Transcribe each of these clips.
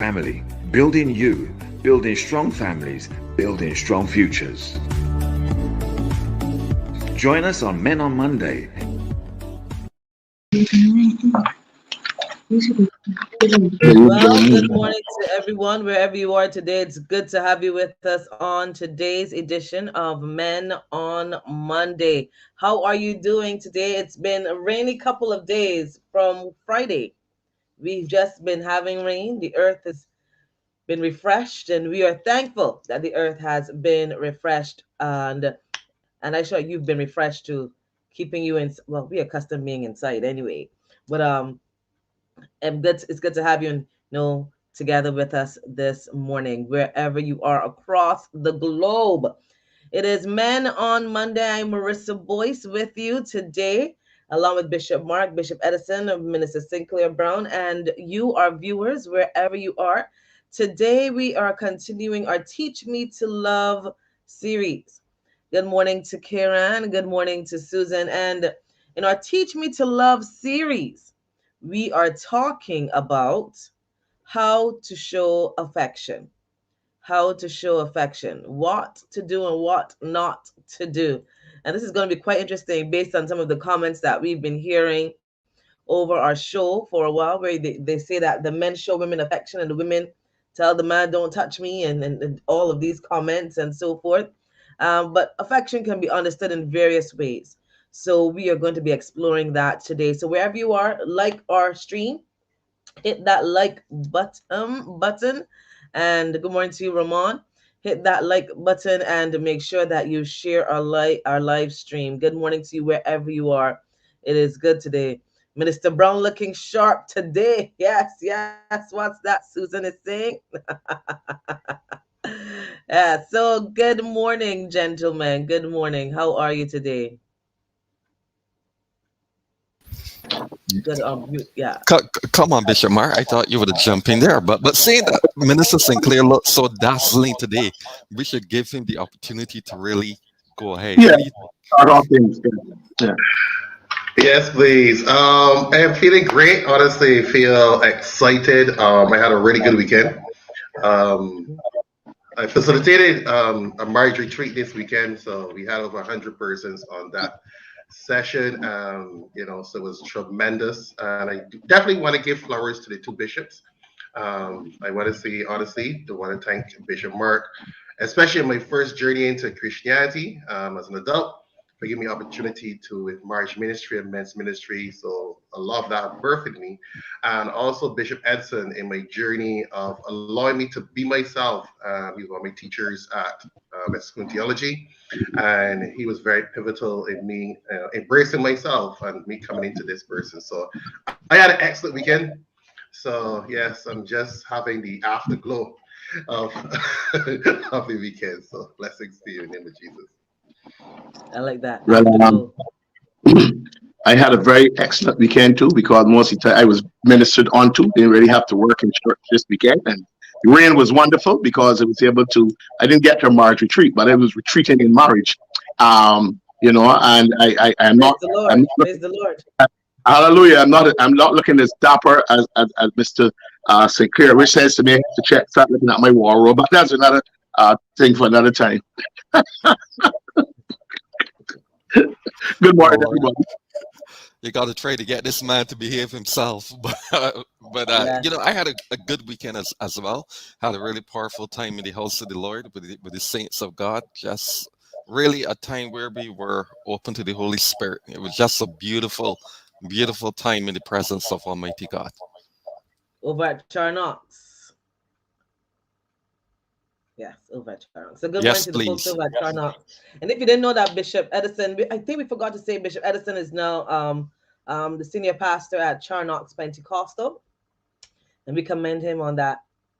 family, building you, building strong families, building strong futures. Join us on Men on Monday. Well, good morning to everyone, wherever you are today. It's good to have you with us on today's edition of Men on Monday. How are you doing today? It's been a rainy couple of days from Friday. We've just been having rain. The earth has been refreshed, and we are thankful that the earth has been refreshed. And I'm sure you've been refreshed too, keeping you in. Well, we are accustomed being inside anyway, but it's good to have you, together with us this morning, wherever you are across the globe. It is Men on Monday. I'm Marissa Boyce with you today, along with Bishop Mark, Bishop Edison, Minister Sinclair Brown, and you, our viewers, wherever you are. Today, we are continuing our Teach Me to Love series. Good morning to Karen. Good morning to Susan. And in our Teach Me to Love series, we are talking about how to show affection. How to show affection, what to do and what not to do. And this is going to be quite interesting based on some of the comments that we've been hearing over our show for a while, where they say that the men show women affection and the women tell the man, don't touch me, and all of these comments and so forth. But affection can be understood in various ways. So we are going to be exploring that today. So wherever you are, like our stream, hit that like button. And good morning to you, Ramon. Hit that like button and make sure that you share our live stream. Good morning to you wherever you are. It is good today. Minister Brown looking sharp today. Yes, yes. What's that Susan is saying? Yeah, so good morning, gentlemen. Good morning. How are you today? Good. Yeah. Come on, Bishop Mark. I thought you would have jumped in there, but seeing that Minister Sinclair looked so dazzling today, we should give him the opportunity to really go ahead. Yeah, What do you think? start off things. Yeah. Yes, please. I am feeling great. Honestly, feel excited. I had a really good weekend. Um, I facilitated a marriage retreat this weekend, so we had over 100 persons on that session. So it was tremendous, and I definitely want to give flowers to the two bishops. I want to say honestly, I want to thank Bishop Mark, especially in my first journey into Christianity as an adult, for giving me opportunity to with marriage ministry and men's ministry. So I love that birthed me, and also Bishop Edson in my journey of allowing me to be myself. He was one of my teachers at School Theology, and he was very pivotal in me embracing myself and me coming into this person. So I had an excellent weekend. So yes, I'm just having the afterglow of of the weekend. So blessings to you in the name of Jesus. I like that. Well, Afterglow. I had a very excellent weekend too because mostly I was ministered onto. Didn't really have to work in church this weekend, and the rain was wonderful because it was able to. I didn't get to a marriage retreat, but I was retreating in marriage. And I'm Praise not. the Lord. I'm not Praise the Lord. Hallelujah. I'm not looking as dapper as Mr. Sinclair, which says to me to check, start looking at my wardrobe. But that's another thing for another time. Good morning, Oh, everybody. you got to try to get this man to behave himself. Yes. I had a good weekend as well. Had a really powerful time in the house of the Lord with the saints of God. Just really a time where we were open to the Holy Spirit. It was just a beautiful, beautiful time in the presence of Almighty God. Over at Charnox. Yes, over at Charnox. So good morning Yes, to the folks please. over at Charnox. And if you didn't know that Bishop Edison, I think we forgot to say Bishop Edison is now the senior pastor at Charnox Pentecostal, and we commend him on that,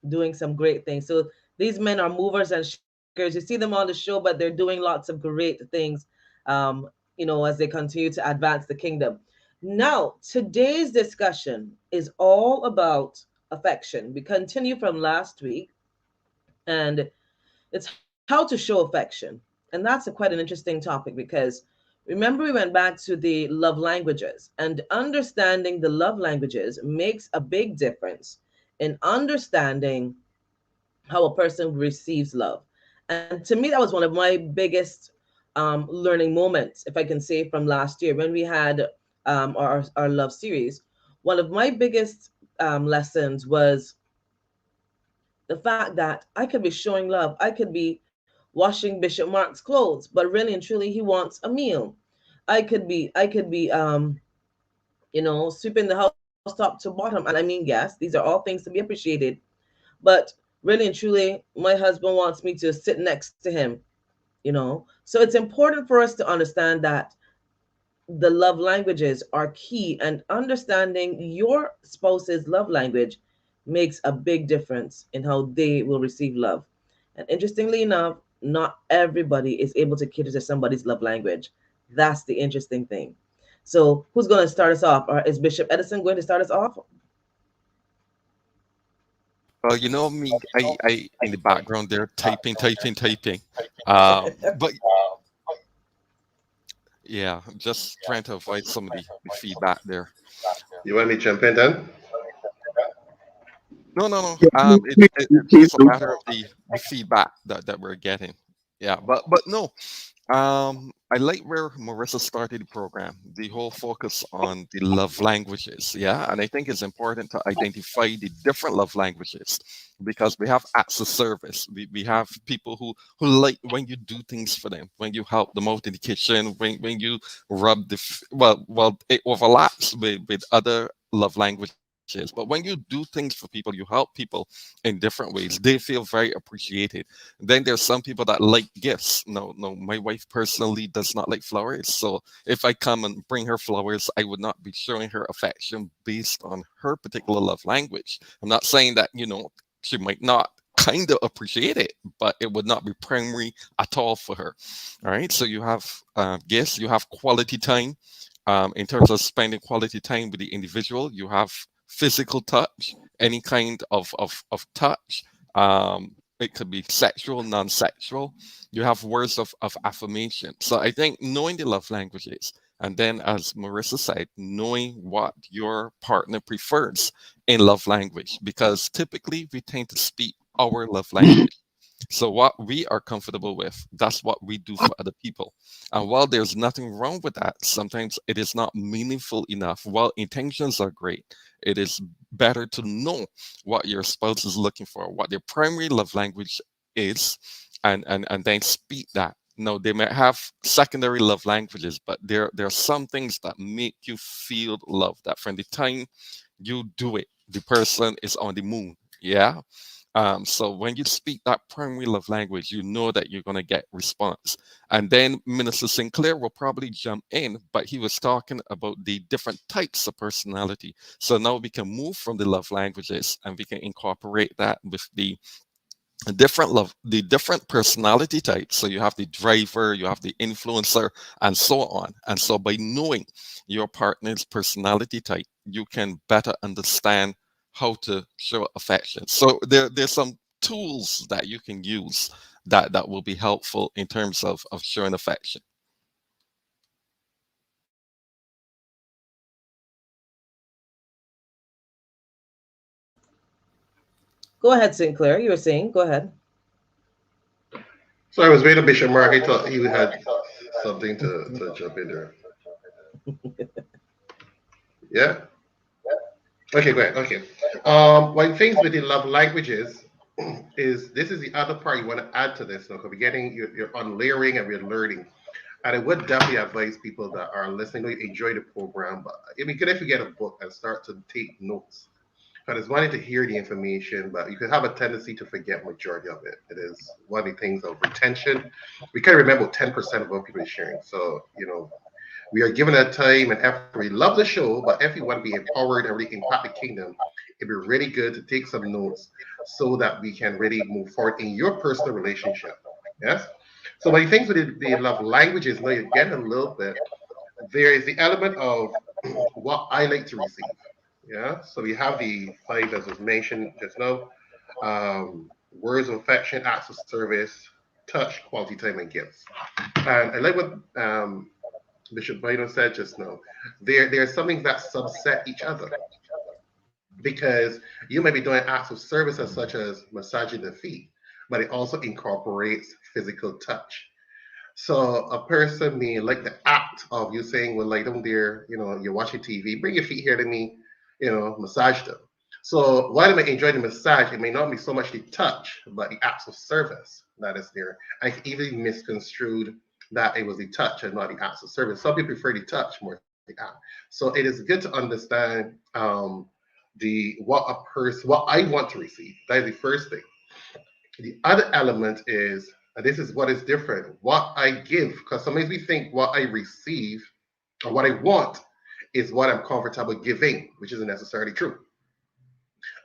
doing some great things. So these men are movers and shakers. You see them on the show, but they're doing lots of great things, as they continue to advance the kingdom. Now, today's discussion is all about affection. We continue from last week, and it's how to show affection. And that's quite an interesting topic because remember, we went back to the love languages, and understanding the love languages makes a big difference in understanding how a person receives love. And to me, that was one of my biggest learning moments, if I can say, from last year when we had our love series. One of my biggest lessons was the fact that I could be showing love. I could be washing Bishop Mark's clothes, but really and truly, he wants a meal. I could be sweeping the house top to bottom. And I mean, yes, these are all things to be appreciated. But really and truly, my husband wants me to sit next to him. So it's important for us to understand that the love languages are key, and understanding your spouse's love language makes a big difference in how they will receive love. And interestingly enough, not everybody is able to cater to somebody's love language. That's the interesting thing. So, who's going to start us off? Or is Bishop Edison going to start us off? Well, you know me, I in the background there typing, typing, typing. But yeah, I'm just trying to avoid some of the feedback there. You want me to jump in then? No, no, no. Please, please It's a do. matter of the feedback that we're getting. Yeah, but no. I like where Marissa started the program, the whole focus on the love languages. Yeah, and I think it's important to identify the different love languages because we have acts of service. We have people who like when you do things for them, when you help them out in the kitchen, when you rub well, it overlaps with other love languages. But when you do things for people, you help people in different ways, they feel very appreciated. Then there's some people that like gifts. No, no, my wife personally does not like flowers. So if I come and bring her flowers, I would not be showing her affection based on her particular love language. I'm not saying that, she might not kind of appreciate it, but it would not be primary at all for her. All right. So you have gifts, you have quality time. In terms of spending quality time with the individual, you have physical touch, any kind of touch. It could be sexual, non-sexual. You have words of affirmation. So I think knowing the love languages, and then as Marissa said, knowing what your partner prefers in love language, because typically we tend to speak our love language. So what we are comfortable with, that's what we do for other people. And while there's nothing wrong with that, sometimes it is not meaningful enough. While intentions are great, it is better to know what your spouse is looking for, what their primary love language is, and then speak that. No, they may have secondary love languages, but there are some things that make you feel love. That from the time you do it, the person is on the moon. Yeah. So when you speak that primary love language, you know that you're going to get response. And then Minister Sinclair will probably jump in, but he was talking about the different types of personality. So now we can move from the love languages and we can incorporate that with the different personality types. So you have the driver, you have the influencer, and so on. And so by knowing your partner's personality type, you can better understand how to show affection. So there's some tools that you can use that will be helpful in terms of showing affection. Go ahead, Sinclair. You were saying, go ahead. So I was waiting, Bishop Mark. I thought you had something to jump in there. Yeah. Okay, great. Okay. One things with the love languages is this is the other part you want to add to this. So we're getting you're on layering and we're learning. And I would definitely advise people that are listening, you enjoy the program, but it'd be good if you get a book and start to take notes. Because it's wanting to hear the information, but you can have a tendency to forget majority of it. It is one of the things of retention. We can remember 10% of what people are sharing. So, we are given that time and effort. We love the show, but if you want to be empowered and really impact the kingdom, it'd be really good to take some notes so that we can really move forward in your personal relationship. Yes? So my things with the love languages, now you're getting a little bit, there is the element of what I like to receive. Yeah. So we have the five as was mentioned just now. Words of affection, acts of service, touch, quality time, and gifts. And I like what Bishop Biden said just now. There are some things that subset each other. because you may be doing acts of services such as massaging the feet, but it also incorporates physical touch. So a person may like the act of you saying, well, like, down there, you're watching TV, bring your feet here to me, massage them. So while I may enjoy the massage, it may not be so much the touch, but the acts of service that is there. I even misconstrued that it was the touch and not the acts of service. Some people prefer the touch more than the act. So it is good to understand what I want to receive. That is the first thing. The other element is, and this is what is different, what I give, because sometimes we think what I receive or what I want is what I'm comfortable giving, which isn't necessarily true.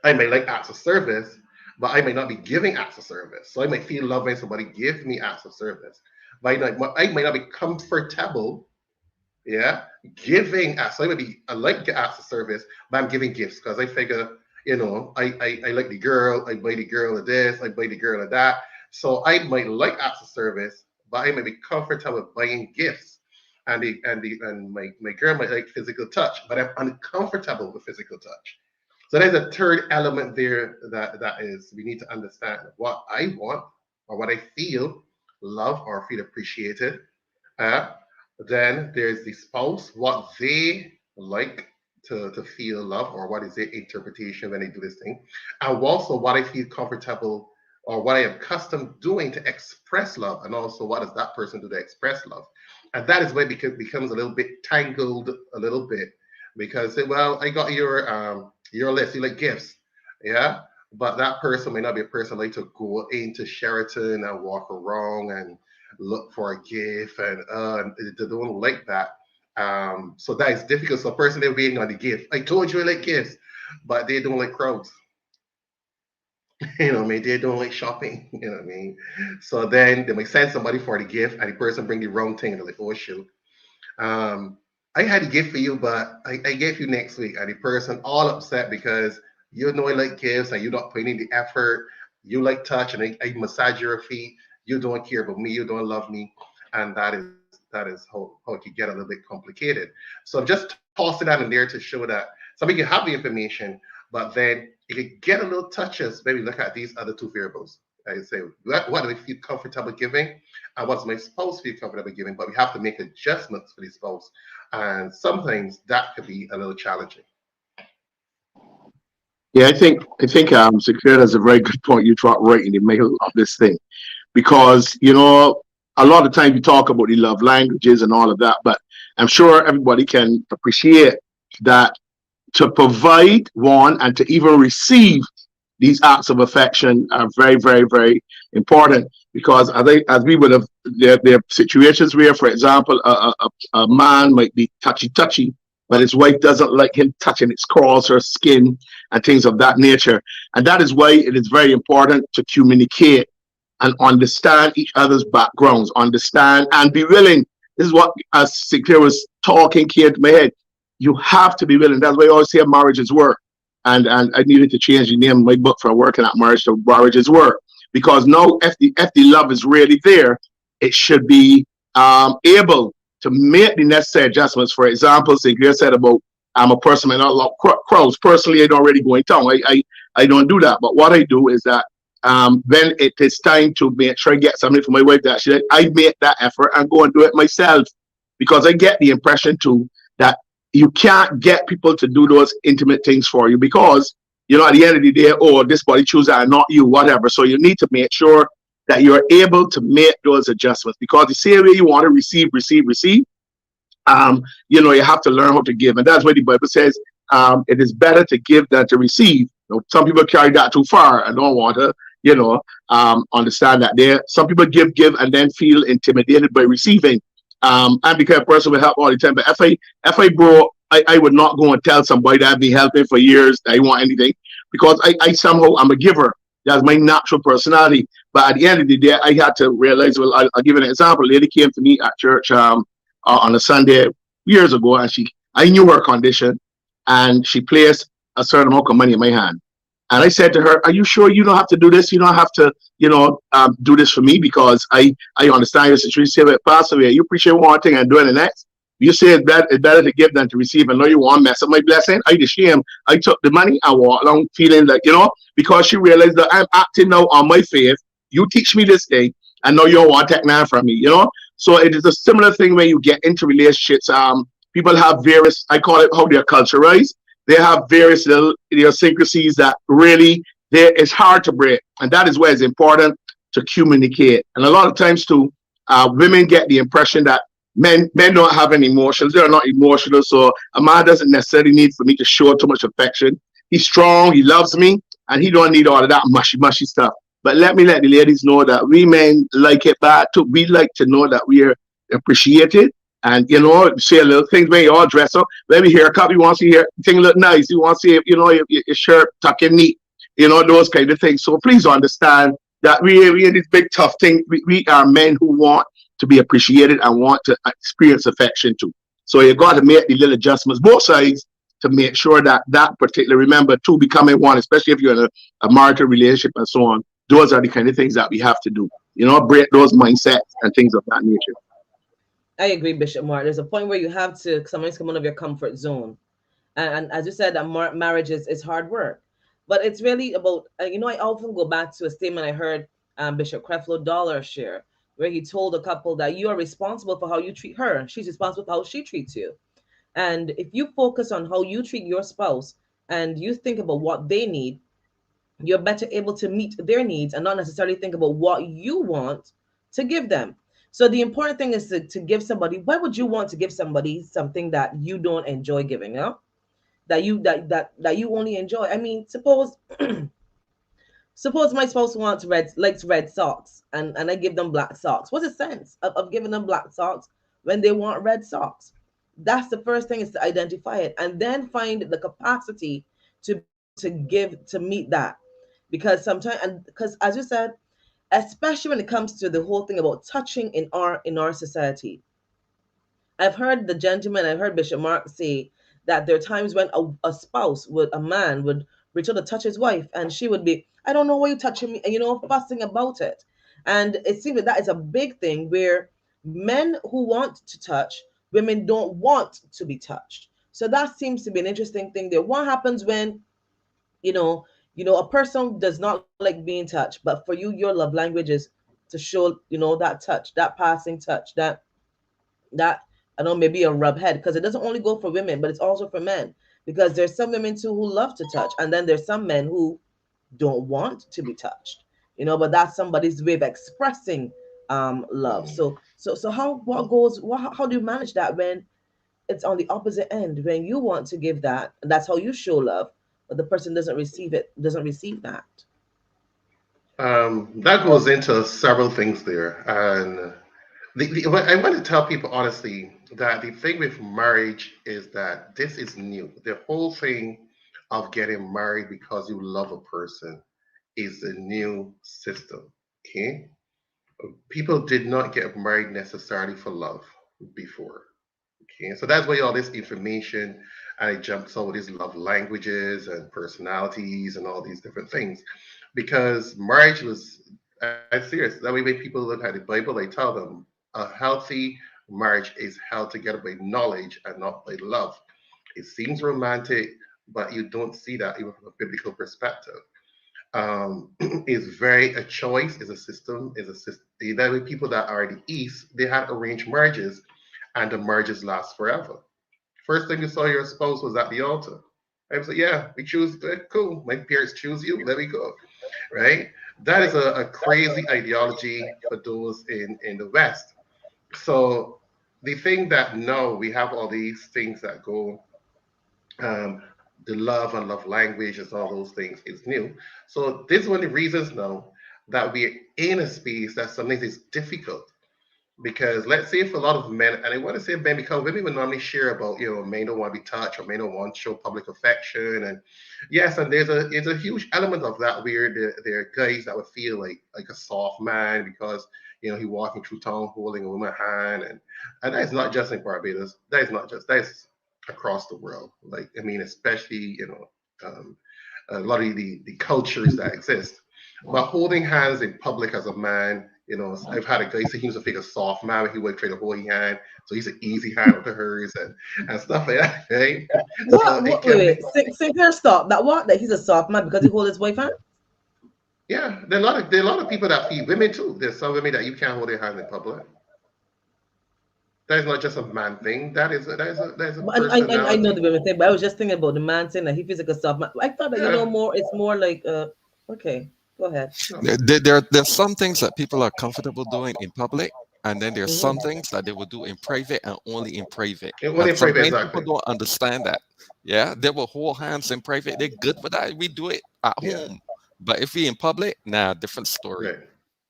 I may like acts of service, but I may not be giving acts of service. So I might feel love when somebody gives me acts of service, but I might not be comfortable, giving acts. So I like acts of service, but I'm giving gifts because I figure, I like the girl, I buy the girl of this, I buy the girl of that. So I might like acts of service, but I might be comfortable buying gifts. And my girl might like physical touch, but I'm uncomfortable with physical touch. So there's a third element there that is we need to understand what I want or what I feel love or feel appreciated. Then there's the spouse, what they like to feel love, or what is their interpretation when they do this thing, and also what I feel comfortable or what I am accustomed doing to express love, and also what does that person do to express love. And that is where it becomes a little bit tangled a little bit, because well, I got your list, you like gifts, but that person may not be a person like to go into Sheraton and walk around and look for a gift, and they don't like that. So that is difficult. So a person they're waiting on the gift. I told you I like gifts, but they don't like crowds. They don't like shopping. You know what I mean? So then they might send somebody for the gift, and the person bring the wrong thing, and they're like, oh shoot. I had a gift for you, but I gave you next week, and the person all upset because I like gifts and you're not putting in the effort. You like touch, and I massage your feet. You don't care about me. You don't love me, and that is how it can get a little bit complicated. So I'm just tossing that in there to show that somebody can have the information, but then it can get a little touches. Maybe look at these other two variables. I say, what do I feel comfortable giving? And what's my spouse feel comfortable giving? But we have to make adjustments for the spouse. And sometimes that could be a little challenging. Yeah, I think Secure has a very good point. You drop right in the middle of this thing, because a lot of times we talk about the love languages and all of that, but I'm sure everybody can appreciate that to provide one and to even receive these acts of affection are very, very, very important, because as we would have, there are situations where, for example, a man might be touchy, but his wife doesn't like him touching its claws, her skin, and things of that nature. And that is why it is very important to communicate and understand each other's backgrounds, understand and be willing. This is what, as Secure was talking, came to my head. You have to be willing. That's why I always say marriages work. And I needed to change the name of my book from Working at Marriage to Marriages Work. Because now, if the love is really there, it should be able to make the necessary adjustments. For example, Sinclair said about, I'm a person that not love crowds. Personally, I don't really go in town. I don't do that. But what I do is that when it is time to make sure I get something for my wife, that I make that effort and go and do it myself. Because I get the impression too that you can't get people to do those intimate things for you, because at the end of the day, this body chooser and not you, whatever. So you need to make sure that you're able to make those adjustments, because the same way you want to receive, you have to learn how to give. And that's why the Bible says it is better to give than to receive. Some people carry that too far and don't want to, understand that some people give and then feel intimidated by receiving. And because a person will help all the time. But if I broke, I would not go and tell somebody that I've been helping for years that I want anything, because I somehow I'm a giver. That's my natural personality. But at the end of the day, I had to realize, well, I'll give an example. A lady came to me at church on a Sunday years ago, and I knew her condition, and she placed a certain amount of money in my hand. And I said to her, are you sure you don't have to do this? You don't have to, do this for me, because I understand your situation. She said, Pastor, you appreciate one thing and doing the next. You say it's better to give than to receive. I know you want to mess up my blessing. I ashamed. I took the money. I walked along feeling like, because she realized that I'm acting now on my faith. You teach me this thing. I know you don't want to take none from me. So it is a similar thing when you get into relationships. People have various, I call it how they're culturized. They have various little idiosyncrasies that really it's hard to break. And that is where it's important to communicate. And a lot of times too, women get the impression that men don't have any emotions. They're not emotional. So a man doesn't necessarily need for me to show too much affection. He's strong. He loves me. And he don't need all of that mushy stuff. But let the ladies know that we men like it bad too. We like to know that we are appreciated. And, say a little things when you all dress up. Let me hear a cup. You want to see your thing look nice. You want to see, your shirt tuck in neat. Those kind of things. So please understand that we in this big tough thing. We are men who want to be appreciated and want to experience affection too. So you got to make the little adjustments, both sides, to make sure that particular, remember, two becoming one, especially if you're in a marital relationship and so on. Those are the kind of things that we have to do. Break those mindsets and things of that nature. I agree, Bishop Mark. There's a point where you have to sometimes come out of your comfort zone. And as you said, that marriage is hard work. But it's really about, I often go back to a statement I heard Bishop Creflo Dollar share, where he told a couple that you are responsible for how you treat her. She's responsible for how she treats you. And if you focus on how you treat your spouse and you think about what they need, you're better able to meet their needs and not necessarily think about what you want to give them. So the important thing is to give somebody, why would you want to give somebody something that you don't enjoy giving, that you only enjoy? I mean, suppose my spouse likes red socks and I give them black socks. What's the sense of giving them black socks when they want red socks? That's the first thing, is to identify it and then find the capacity to give to meet that. Because sometimes, and because as you said, especially when it comes to the whole thing about touching in our society, I've heard Bishop Mark say that there are times when a man would return to touch his wife, and she would be, I don't know why you touching me, and fussing about it. And it seems that is a big thing where men who want to touch, women don't want to be touched. So that seems to be an interesting thing there. What happens when, a person does not like being touched, but for you, your love language is to show, that touch, that passing touch, that I know maybe a rub head, because it doesn't only go for women, but it's also for men, because there's some women too who love to touch, and then there's some men who don't want to be touched, but that's somebody's way of expressing love. So how do you manage that when it's on the opposite end, when you want to give that, and that's how you show love, but the person doesn't receive that? That goes into several things there. And I want to tell people honestly that the thing with marriage is that this is new. The whole thing of getting married because you love a person is a new system. Okay. People did not get married necessarily for love before. Okay. So that's why all this information, and it jumps over these love languages and personalities and all these different things. Because marriage was serious. That way when people look at the Bible, they tell them a healthy marriage is held together by knowledge and not by love. It seems romantic, but you don't see that even from a biblical perspective. Is very a choice, is a system, is a system. That way people that are in the East, they had arranged marriages, and the marriages last forever. First thing you saw your spouse was at the altar. I was like, yeah, we choose, cool. My parents choose you, let me go, right? That is a crazy ideology for those in the West. So the thing that now we have all these things that go, um, the love and love languages, all those things is new. So this is one of the reasons now that we're in a space that sometimes is difficult, because let's say if a lot of men, and I want to say men because women would normally share about, men don't want to be touched or men don't want to show public affection, and yes, and there's a huge element of that where there are guys that would feel like a soft man because he walking through town holding a woman's hand, and that's not just in Barbados, that's across the world. Like, I mean, especially um, a lot of the cultures that exist. But holding hands in public as a man, You know, I've had a guy say he was a figure soft man, he would try to hold your hand, so he's an easy hand to hers and stuff like that, right? So What wait, Sinclair, stop. That what? That he's a soft man because he hold his wife hand? Yeah, there are a lot of people that feed women too. There's some women that you can't hold their hand in public. That is not just a man thing. That is a personality. I know the women thing, but I was just thinking about the man saying that he feels like a soft man. I thought that more. It's more like okay, go ahead. There's some things that people are comfortable doing in public, and then there's some things that they will do in private and only in private. People don't understand that. Yeah, they will hold hands in private. They're good with that. We do it at home, but if we in public, different story. Right.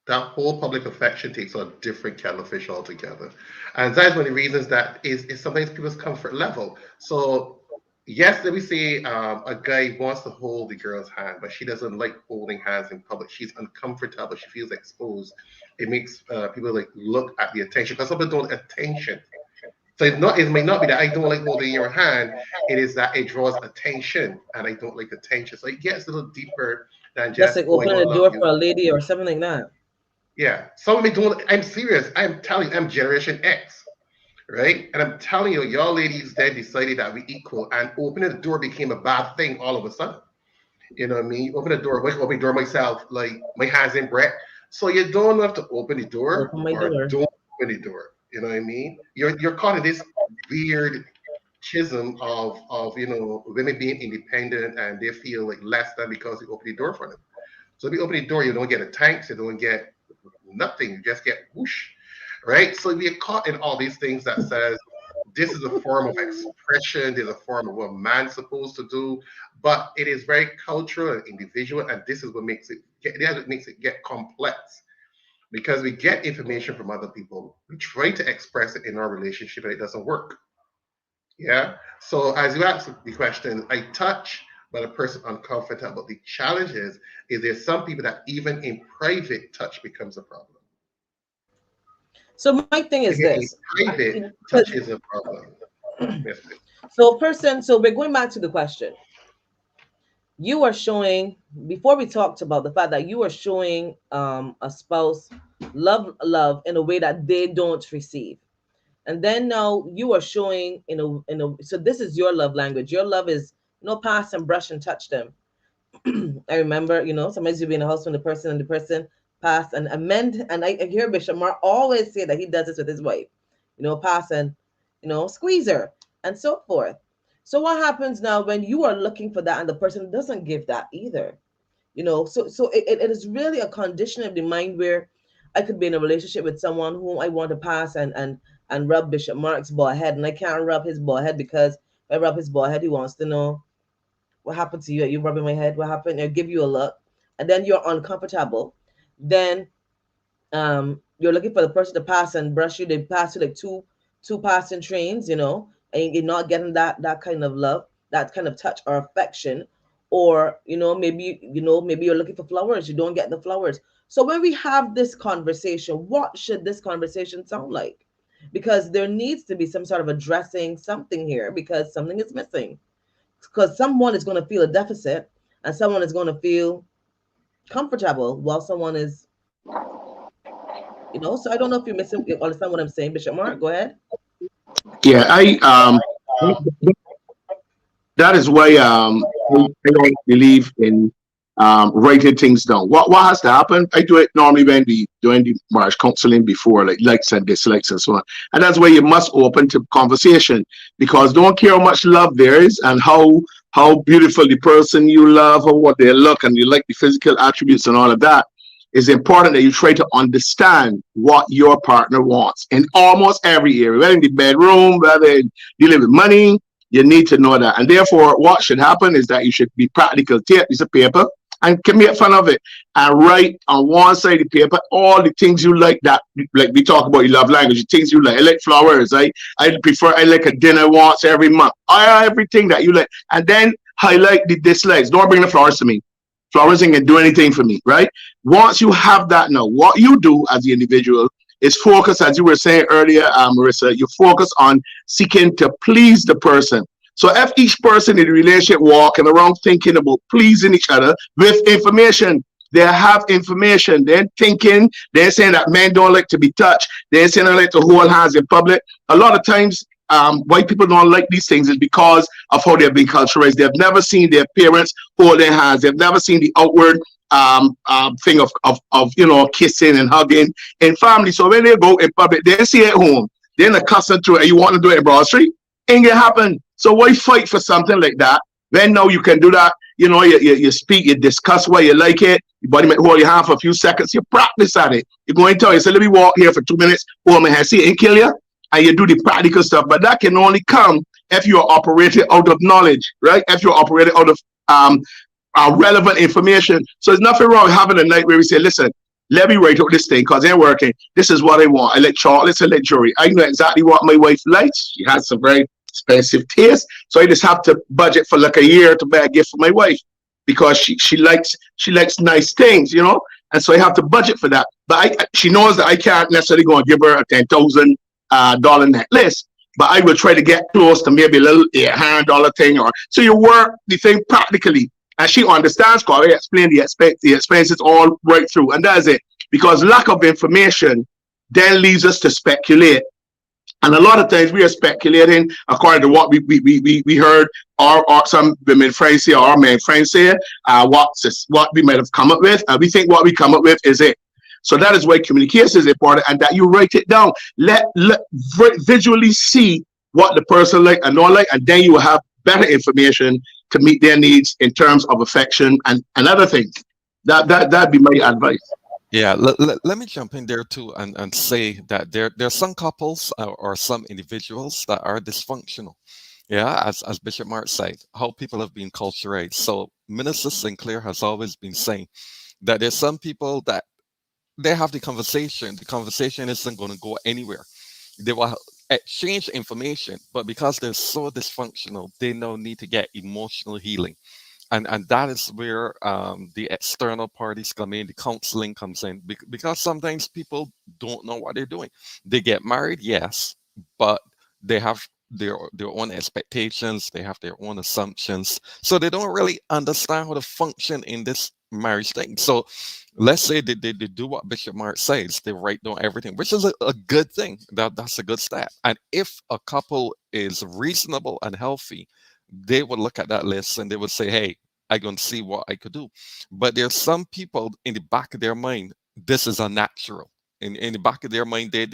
That whole public affection takes on a different kettle of fish altogether. And that's one of the reasons that is sometimes people's comfort level. So yes, let me say a guy wants to hold the girl's hand, but she doesn't like holding hands in public. She's uncomfortable. She feels exposed. It makes people like look at the attention, because some people don't attention. So it might not be that I don't like holding your hand. It is that it draws attention, and I don't like attention. So it gets a little deeper than just like opening a door for a lady or something like that. Yeah, some of me don't. I'm serious. I'm telling you, I'm Generation X, right? And I'm telling you, y'all ladies then decided that we equal, and opening the door became a bad thing all of a sudden. You know what I mean? Open the door, open the door myself, like my hands in breath. So you don't have to open the door don't open the door. You know what I mean? You're caught in this weird schism of women being independent and they feel like less than because you open the door for them. So if you open the door, you don't get a thanks, you don't get nothing, you just get whoosh, right? So we're caught in all these things that says this is a form of expression, there's a form of what man's supposed to do, but it is very cultural and individual, and this is what makes it get complex. Because we get information from other people, we try to express it in our relationship, and it doesn't work. Yeah. So as you ask the question, I touch, but a person uncomfortable. The challenge is there's some people that even in private, touch becomes a problem. So my thing is this: private touch is a problem. Yes, so we're going back to the question. You are showing, before we talked about the fact that you are showing a spouse love in a way that they don't receive. And then now you are showing so this is your love language. Your love is pass and brush and touch them. I remember, sometimes you'll be in a house when the person pass and amend. And I hear Bishop Mark always say that he does this with his wife, pass and, squeeze her and so forth. So what happens now when you are looking for that and the person doesn't give that either? So it is really a condition of the mind where I could be in a relationship with someone whom I want to pass and rub Bishop Mark's bald head, and I can't rub his bald head because if I rub his bald head, he wants to know what happened to you. Are you rubbing my head? What happened? I'll give you a look, and then you're uncomfortable. Then you're looking for the person to pass and brush you. They pass you like two passing trains, and you're not getting that kind of love, that kind of touch or affection. Or maybe you're looking for flowers, you don't get the flowers. So when we have this conversation, what should this conversation sound like? Because there needs to be some sort of addressing something here, because something is missing. Because someone is going to feel a deficit and someone is going to feel comfortable while someone is, so I don't know if you understand what I'm saying. Bishop Mark, go ahead. Yeah, that is why I don't believe in writing things down. What has to happen? I do it normally when we doing the marriage counseling before, like likes and dislikes and so on. And that's why you must open to conversation, because don't care how much love there is and how beautiful the person you love or what they look, and you like the physical attributes and all of that. It's important that you try to understand what your partner wants in almost every area, whether in the bedroom, whether dealing with money. You need to know that. And therefore, what should happen is that you should be practical. Take a piece of paper and make fun of it and write on one side of the paper all the things you like, that, like we talk about your love language, the things you like. I like flowers. I like a dinner once every month. Everything that you like. And then highlight the dislikes. Don't bring the flowers to me. Flowers ain't gonna do anything for me, right? Once you have that now, what you do as the individual is focus, as you were saying earlier, Marissa, you focus on seeking to please the person. So if each person in the relationship walking around thinking about pleasing each other with information, They have information. They're thinking. They're saying that men don't like to be touched. They're saying they like to hold hands in public. A lot of times, white people don't like these things is because of how they've been culturalized. They've never seen their parents hold their hands. They've never seen the outward thing of kissing and hugging in family. So when they go in public, they see it at home. They're accustomed to it. And you want to do it in Broad Street? Ain't gonna happen. So why fight for something like that? When now you can do that. You speak, you discuss why you like it. Your body might hold your hand for a few seconds. You practice at it. You go and tell you, say, let me walk here for 2 minutes, hold my hand, see it ain't kill you. And you do the practical stuff. But that can only come if you're operating out of knowledge, right? If you're operating out of relevant information. So there's nothing wrong with having a night where we say, listen, let me write out this thing because they're working. This is what I want. I like chocolates, I like jewelry. I know exactly what my wife likes. She has some very expensive taste. So I just have to budget for like a year to buy a gift for my wife because she likes nice things, and so I have to budget for that. But she knows that I can't necessarily go and give her a $10,000 necklace, but I will try to get close to maybe a little $100 thing, or so you work the thing practically, and she understands because I explain the expenses all right through, and that's it. Because lack of information then leads us to speculate. And a lot of times we are speculating according to what we heard or some women friends say or our men friends say, what we might have come up with, and we think what we come up with is it. So that is why communication is important, and that you write it down. Let visually see what the person like and not like, and then you will have better information to meet their needs in terms of affection and other things. That'd be my advice. Yeah, let me jump in there too and say that there are some couples or some individuals that are dysfunctional. Yeah, as Bishop Mark said, how people have been cultured. So Minister Sinclair has always been saying that there's some people that they have the conversation. The conversation isn't going to go anywhere. They will exchange information, but because they're so dysfunctional, they now need to get emotional healing. And that is where the external parties come in, the counseling comes in, because sometimes people don't know what they're doing. They get married, yes, but they have their own expectations, they have their own assumptions, so they don't really understand how to function in this marriage thing. So let's say they do what Bishop Mark says, they write down everything, which is a good thing. That's a good step. And if a couple is reasonable and healthy, they would look at that list and they would say, hey, I can see what I could do. But there's some people in the back of their mind, this is unnatural. In the back of their mind, they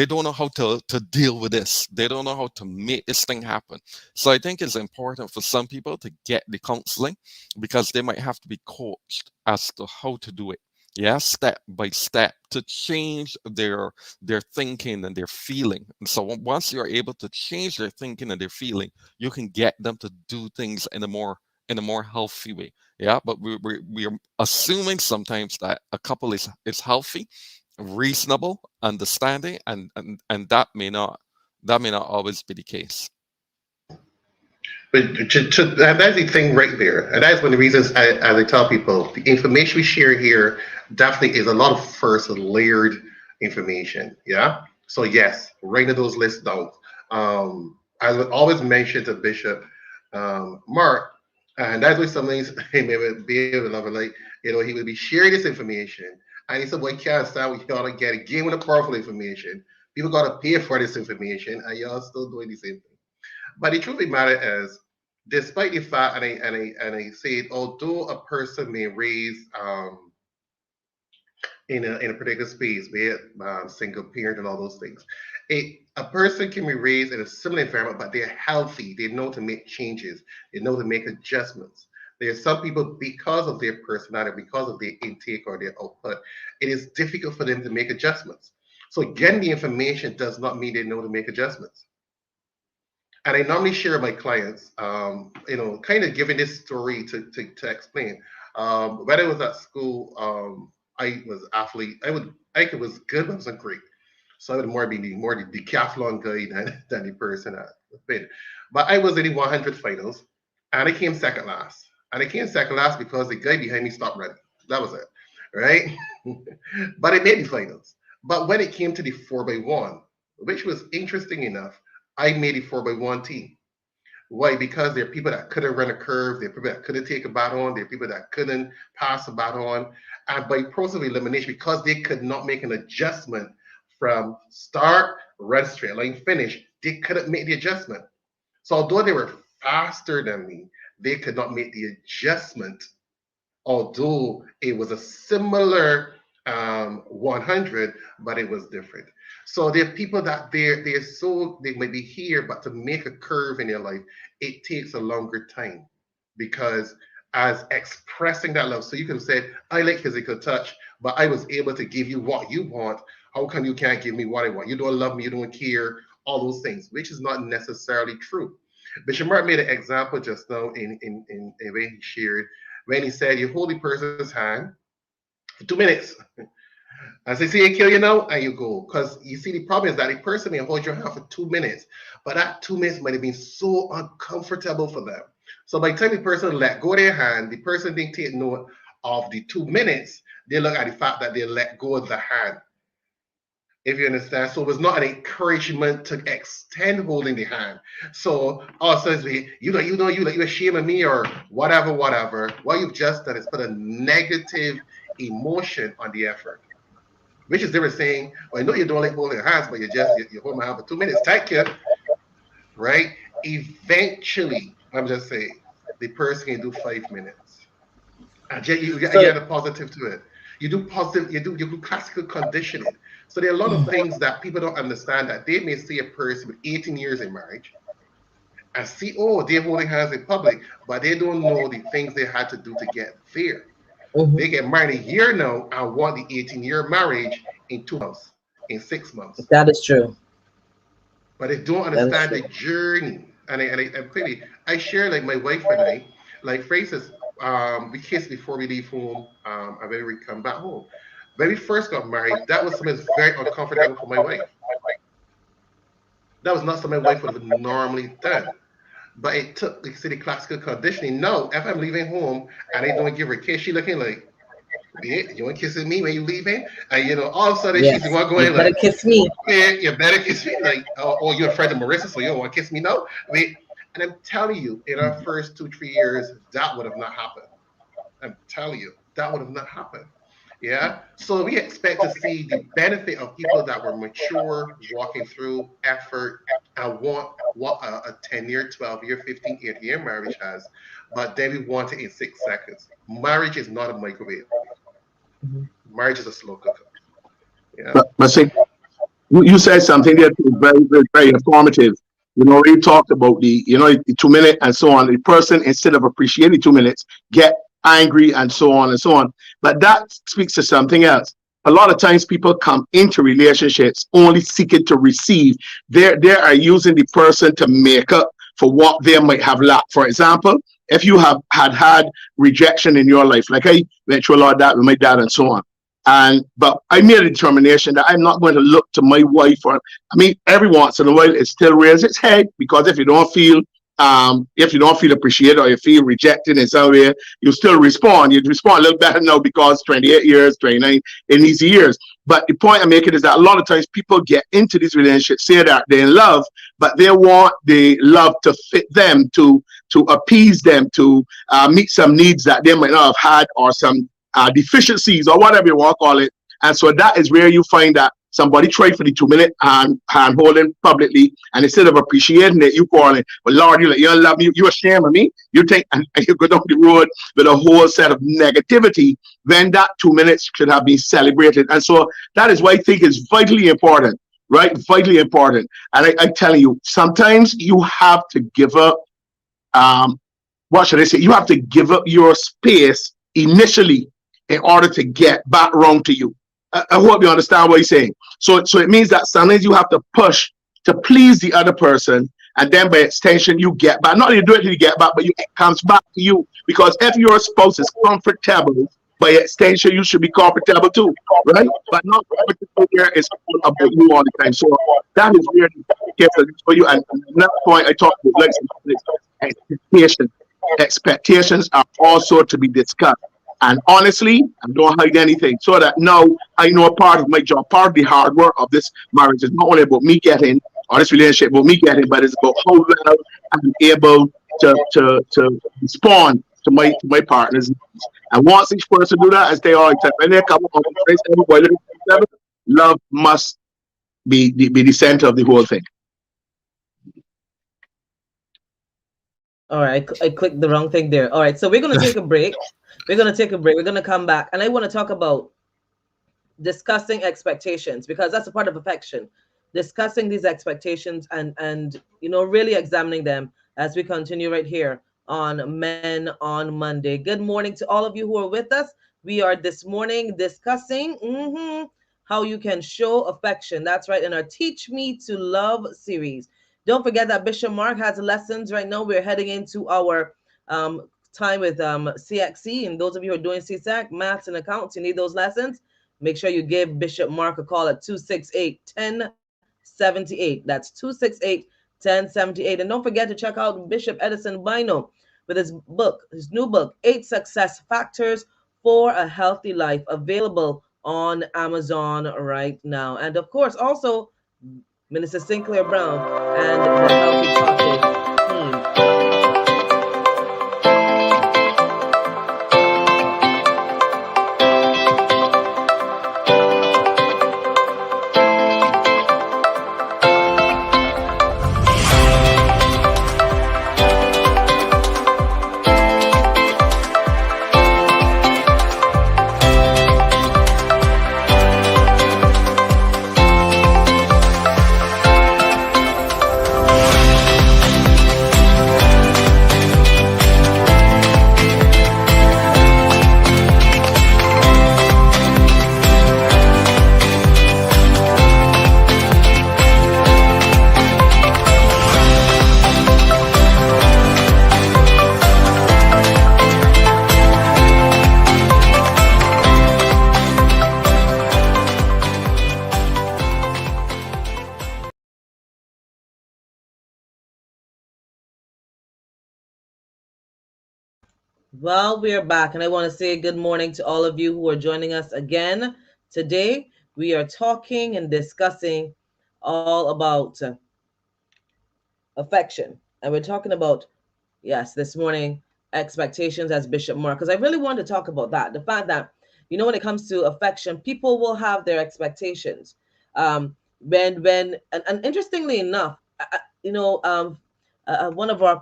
don't know how to deal with this. They don't know how to make this thing happen. So I think it's important for some people to get the counseling, because they might have to be coached as to how to do it. Yeah, step by step, to change their thinking and their feeling. And so once you're able to change their thinking and their feeling, you can get them to do things in a more healthy way. Yeah, but we are assuming sometimes that a couple is healthy, reasonable, understanding, and that may not always be the case. But that's the thing right there, and that's one of the reasons as I tell people, the information we share here definitely is a lot of first layered information. Yeah. So yes, writing those lists down. I would always mention to Bishop Mark, and that's why some things he may be able to like, he would be sharing this information, and he said, "Well, can't stand. We gotta get it. Give with the powerful information. People gotta pay for this information, and y'all still doing the same thing." But the truth of the matter is, despite the fact, and I say, although a person may raise in a particular space, be it single parent and all those things, a person can be raised in a similar environment, but they're healthy. They know to make changes. They know to make adjustments. There are some people, because of their personality, because of their intake or their output, it is difficult for them to make adjustments. So getting the information does not mean they know to make adjustments. And I normally share my clients, kind of giving this story to explain. When I was at school, I was athlete. I was good, but I wasn't great. So I would be the decathlon guy than the person that played. But I was in the 100 finals, and I came second last. And I came second last because the guy behind me stopped running. That was it, right? But I made the finals. But when it came to the 4x1, which was interesting enough, I made the 4x1 team. Why? Because there are people that couldn't run a curve, there are people that couldn't take a baton, there are people that couldn't pass a baton. And by process of elimination, because they could not make an adjustment from start, run straight line, finish, they couldn't make the adjustment. So although they were faster than me, they could not make the adjustment, although it was a similar 100, but it was different. So there are people that they may be here, but to make a curve in your life, it takes a longer time because as expressing that love. So you could have said, I like physical touch, but I was able to give you what you want. How come you can't give me what I want? You don't love me, you don't care, all those things, which is not necessarily true. Bishop Mark made an example just now in a way he shared when he said, you hold the person's hand for 2 minutes. As they say, kill you now, and you go. Because you see, the problem is that the person may hold your hand for 2 minutes, but that 2 minutes might have been so uncomfortable for them. So by the time the person let go of their hand, the person didn't take note of the 2 minutes. They look at the fact that they let go of the hand. If you understand, so it was not an encouragement to extend holding the hand. So also, you ashamed of me or whatever. What you've just done is put a negative emotion on the effort, which is different saying, well, I know you don't like holding hands, but you hold my hand for 2 minutes. Thank you, right? Eventually, I'm just saying, the person can do 5 minutes. And you add a positive to it. You do positive, you do classical conditioning. So there are a lot of things that people don't understand, that they may see a person with 18 years in marriage and see, oh, they're holding hands in public, but they don't know the things they had to do to get there. They get married a year now and want the 18-year marriage in 2 months, in 6 months. That is true. But they don't understand the journey. And clearly, I share, like, my wife and I, like, phrases, we kissed before we leave home, and when we come back home. When we first got married, that was something that's very uncomfortable for my wife. That was not something my wife would have normally done. But it took, like, the classical conditioning. No, if I'm leaving home and I don't give her a kiss, she looking like, you want kissing me when you leaving? And all of a sudden she's going you better kiss me. Yeah, you better kiss me. Like, oh, you're afraid of Marissa, so you don't want to kiss me? No. And I'm telling you, in our first 2-3 years, that would have not happened. I'm telling you, that would have not happened. Yeah. So we expect to see the benefit of people that were mature, walking through effort, and want what a 10-year, 12-year, 15, 8-year marriage has, but then we want it in 6 seconds. Marriage is not a microwave. Marriage is a slow cooker. Yeah. But see, you said something that was very, very, very informative. We talked about the 2 minute and so on. The person, instead of appreciating 2 minutes, get angry and so on and so on. But that speaks to something else. A lot of times people come into relationships only seeking to receive. They are using the person to make up for what they might have lacked. For example, if you have had rejection in your life, like I went through a lot of that with my dad and so on. But I made a determination that I'm not going to look to my wife every once in a while it still raises its head, because if you don't feel appreciated or you feel rejected in some way, you still respond. You respond a little better now because 28 years, 29 in these years. But the point I'm making is that a lot of times people get into these relationships, say that they're in love, but they want the love to fit them, to appease them, to meet some needs that they might not have had, or some deficiencies, or whatever you want to call it. And so that is where you find that somebody tried for the 2 minute hand holding publicly, and instead of appreciating it, you call it, well, Lord, you don't love me, you ashamed of me. You think, and you go down the road with a whole set of negativity, when that 2 minutes should have been celebrated. And so that is why I think it's vitally important, right? Vitally important. And I'm telling you, sometimes you have to give up, what should I say? You have to give up your space initially in order to get back round to you. I hope you understand what he's saying. So it means that sometimes you have to push to please the other person, and then by extension you get back. Not only do it till you get back, but it comes back to you. Because if your spouse is comfortable, by extension you should be comfortable too, right? But not comfortable here is all about you all the time. So that is where careful for you. And another point I talked about, like expectations. Expectations are also to be discussed. And honestly, I don't hide anything. So that now I know a part of my job, part of the hard work of this marriage is not only about me getting, or this relationship about me getting, but it's about how well I'm able to respond to my partners. And once each person do that, as they always say, when they come on the place, everybody, love must be the center of the whole thing. All right, I clicked the wrong thing there. All right, so we're going to take a break. We're going to come back, and I want to talk about discussing expectations, because that's a part of affection. Discussing these expectations and really examining them as we continue right here on Men on Monday. Good morning to all of you who are with us. We are this morning discussing how you can show affection. That's right, in our Teach Me to Love series. Don't forget that Bishop Mark has lessons right now. We're heading into our time with CXC, and those of you who are doing CSAC, maths and accounts, you need those lessons. Make sure you give Bishop Mark a call at 268-1078. That's 268-1078. And don't forget to check out Bishop Edison Bino with his new book, 8 Success Factors for a Healthy Life, available on Amazon right now. And of course, also Minister Sinclair Brown and the Healthy Talking team. Well, we are back, and I want to say good morning to all of you who are joining us again. Today, we are talking and discussing all about affection. And we're talking about, yes, this morning, expectations as Bishop Mark, because I really want to talk about that. The fact that, when it comes to affection, people will have their expectations. And interestingly enough, one of our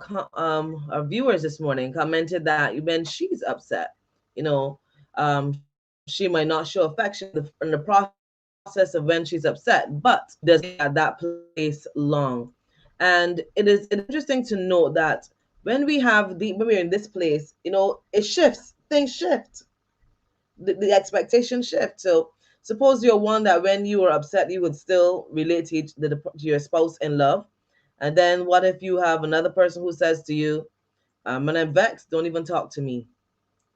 viewers this morning commented that when she's upset, she might not show affection in the process of when she's upset, but doesn't at that place long. And it's interesting to note that when we're in this place, it shifts. Things shift. The expectation shift. So suppose you're one that when you were upset, you would still relate to your spouse in love. And then what if you have another person who says to you, when I'm vexed, don't even talk to me.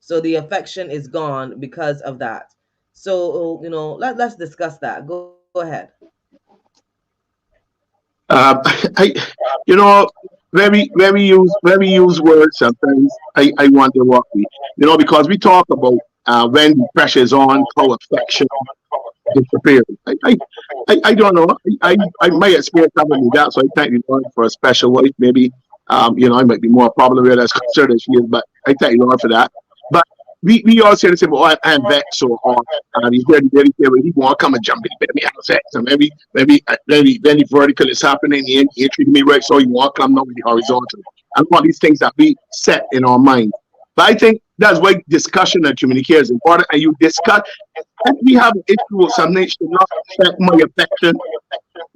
So the affection is gone because of that. So, let's discuss that. Go ahead. When we use words sometimes, I wonder what because we talk about when the pressure is on, how affection disappears. I don't know. I my experience haven't been that, so I thank you, Lord, for a special wife. Maybe I might be more popular as concerned as she is, but I thank you, Lord, for that. But we all say the same. Oh, I'm vexed so hard, and he's ready he want to come and jump in with me. I'm vexed, and maybe the vertical is happening. He ain't treating me right, so he want to come now with the horizontal. And all these things that we set in our mind. But I think that's why discussion and communication is important. And you discuss. If we have an issue with something, it should not affect my affection.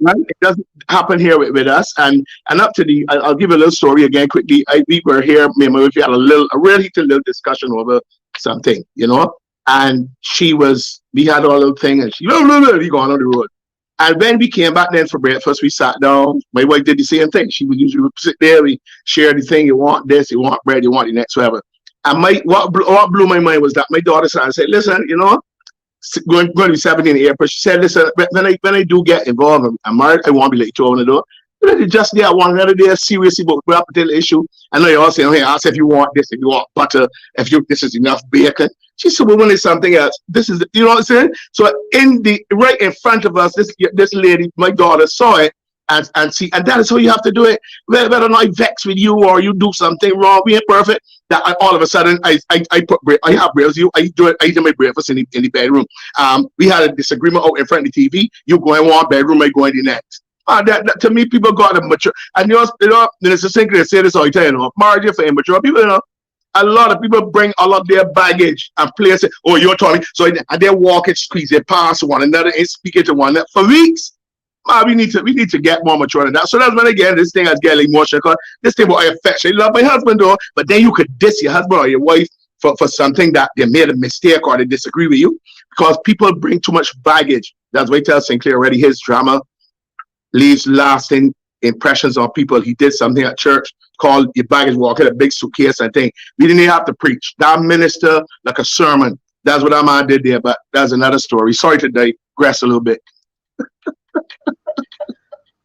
Right? It doesn't happen here with us. And up to I'll give a little story again quickly. We were here, me and my wife, we had a really little discussion over something, and we had our little thing, and she going on the road. And when we came back then for breakfast, we sat down. My wife did the same thing. She would usually sit there, we share the thing. You want this, you want bread, you want the next, whatever. And what blew my mind was that my daughter said, listen, going to be 17 in April. She said, listen, when I do get involved, I'm married, I won't be like you on the door. Just there one another day, seriously about a particular issue. I know you're all saying, hey, ask if you want this, if you want butter, this is enough bacon. She said, well, when it's something else, this is, you know what I'm saying? So right in front of us, this lady, my daughter saw it, and see, and that is how you have to do it. Whether or not I vex with you or you do something wrong, we ain't perfect. That all of a sudden I have breakfast. I do my breakfast in the bedroom. We had a disagreement out in front of the TV. You go in one bedroom, I go in the next. To me, people got to mature. And Minister Sinclair say this all the time. Marriage for immature people. A lot of people bring all of their baggage and place it. Oh, you're talking. So and they walk and squeeze it past one another and speak to one another for weeks. We need to get more mature than that. So that's when again this thing has getting emotional. Because this thing about affection, you love my husband though, but then you could diss your husband or your wife for something that they made a mistake or they disagree with you. Because people bring too much baggage. That's why I tell Sinclair already his drama leaves lasting impressions on people. He did something at church called your baggage walk, a big suitcase and thing. We didn't even have to preach. That minister like a sermon. That's what our man did there, but that's another story. Sorry to digress a little bit.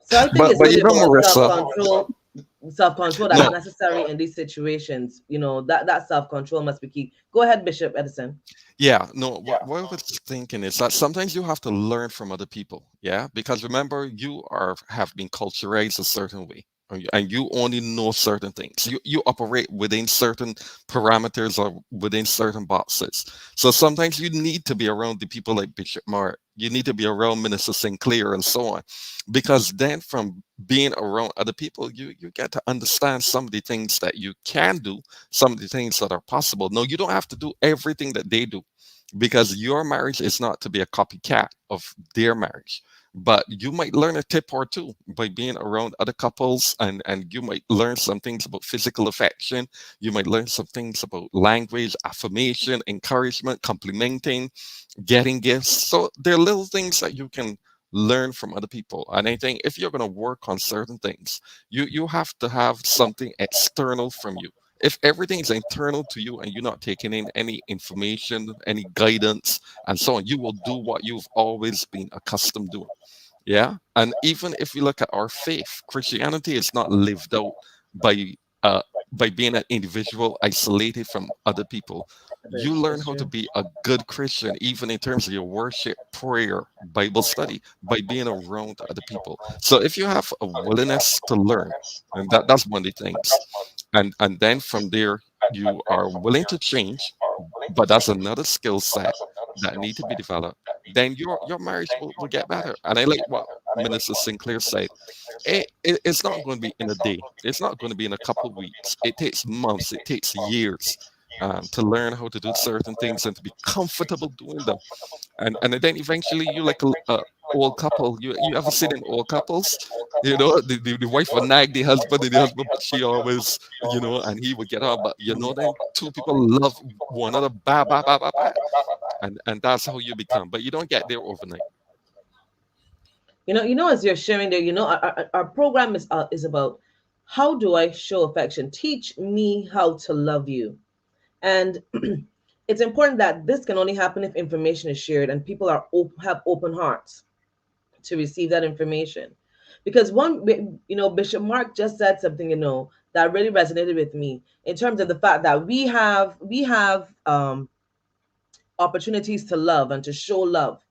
So I think But it's but really you know, about Marissa, self-control that's no, necessary in these situations. That self-control must be key. Go ahead, Bishop Edison. yeah, no. What I was thinking is that sometimes you have to learn from other people, yeah, because remember you have been culturized a certain way, and you only know certain things. You operate within certain parameters or within certain boxes. So sometimes you need to be around the people like Bishop Mark. You need to be around Minister Sinclair and so on, because then from being around other people, you get to understand some of the things that you can do, some of the things that are possible. No, you don't have to do everything that they do, because your marriage is not to be a copycat of their marriage. But you might learn a tip or two by being around other couples, and you might learn some things about physical affection. You might learn some things about language, affirmation, encouragement, complimenting, getting gifts. So there are little things that you can learn from other people. And I think if you're going to work on certain things, you have to have something external from you. If everything is internal to you and you're not taking in any information, any guidance, and so on, you will do what you've always been accustomed doing. Yeah. And even if you look at our faith, Christianity is not lived out by uh by being an individual isolated from other people. You learn That's how to true. be a good Christian, even in terms of your worship, prayer, Bible study, by being around other people. So if you have a willingness to learn, and that's one of the things, and then from there you are willing to change, but that's another skill set that need to be developed, then your marriage will get better. And I like what Minister Sinclair said. It's not going to be in a day. It's not going to be in a couple of weeks. It takes months. It takes years to learn how to do certain things and to be comfortable doing them. And then eventually you like a old couple. You ever seen in old couples? The wife would nag the husband, and the husband, but she always, and he would get on. But then two people love one another, ba ba ba ba ba, and that's how you become. But you don't get there overnight. As you're sharing there, our program is about how do I show affection? Teach me how to love you. And it's important that this can only happen if information is shared and people have open hearts to receive that information. Because Bishop Mark just said something, that really resonated with me in terms of the fact that we have opportunities to love and to show love.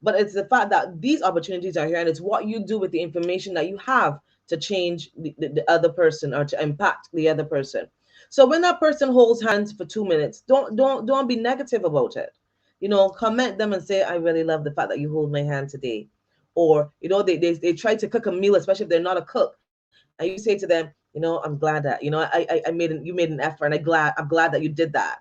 But it's the fact that these opportunities are here, and it's what you do with the information that you have to change the other person or to impact the other person. So when that person holds hands for 2 minutes, don't be negative about it. Comment them and say, I really love the fact that you hold my hand today. Or, they try to cook a meal, especially if they're not a cook. And you say to them, I'm glad that, you made an effort, and I'm glad that you did that.